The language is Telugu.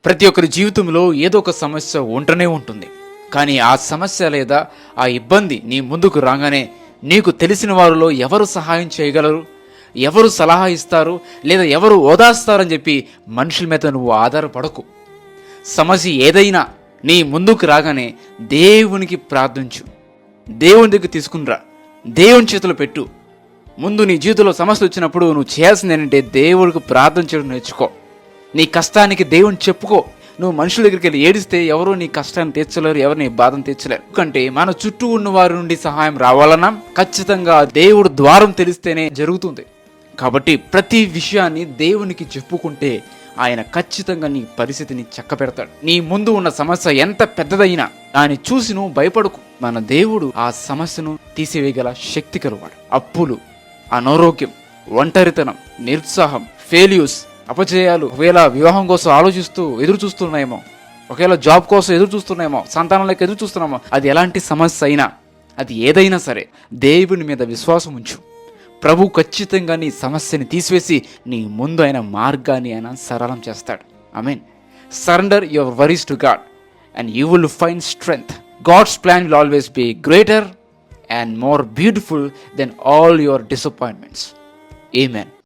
ప్రతి ఒక్కరి జీవితంలో ఏదో ఒక సమస్య ఉంటూనే ఉంటుంది. కానీ ఆ సమస్య లేదా ఆ ఇబ్బంది నీ ముందుకు రాగానే నీకు తెలిసిన వారిలో ఎవరు సహాయం చేయగలరు, ఎవరు సలహా ఇస్తారు, లేదా ఎవరు ఓదార్స్తారని చెప్పి మనుషుల మీద నువ్వు ఆధారపడకు. సమస్య ఏదైనా నీ ముందుకు రాగానే దేవునికి ప్రార్థించు, దేవుని దగ్గర తీసుకునిరా, దేవుని చేతిలో పెట్టు. ముందు నీ జీవితంలో సమస్య వచ్చినప్పుడు నువ్వు చేయాల్సింది ఏంటంటే దేవుడికి ప్రార్థన చేయడం నేర్చుకో. నీ కష్టానికి దేవుని చెప్పుకో. నువ్వు మనుషుల దగ్గరికి వెళ్ళి ఏడిస్తే ఎవరు నీ కష్టాన్ని తీర్చలేరు, ఎవరు నీ బాధను తీర్చలేరు. ఎందుకంటే మన చుట్టూ ఉన్న వారి నుండి సహాయం రావాలన్నా ఖచ్చితంగా దేవుడు ద్వారం తెలిస్తేనే జరుగుతుంది. కాబట్టి ప్రతి విషయాన్ని దేవునికి చెప్పుకుంటే ఆయన ఖచ్చితంగా నీ పరిస్థితిని చక్కబెడతాడు. నీ ముందు ఉన్న సమస్య ఎంత పెద్దదైనా దాన్ని చూసి నువ్వు భయపడకు. మన దేవుడు ఆ సమస్యను తీసివేయగల శక్తి కలవాడు. అప్పులు, అనారోగ్యం, ఒంటరితనం, నిరుత్సాహం, ఫెయిల్యూర్స్, అపజయాలు, ఒకవేళ వివాహం కోసం ఎదురు చూస్తున్నాయేమో, ఒకవేళ జాబ్ కోసం ఎదురు చూస్తున్నాయేమో, సంతానాలకు ఎదురు చూస్తున్నామో, అది ఎలాంటి సమస్య అయినా, అది ఏదైనా సరే దేవుని మీద విశ్వాసం ఉంచు. ప్రభు ఖచ్చితంగా నీ సమస్యని తీసివేసి నీ ముందు అయిన మార్గాన్ని ఆయన సరళం చేస్తాడు. Amen. Surrender your worries to God and you will find strength. God's plan will always be greater and more beautiful than all your disappointments. Amen.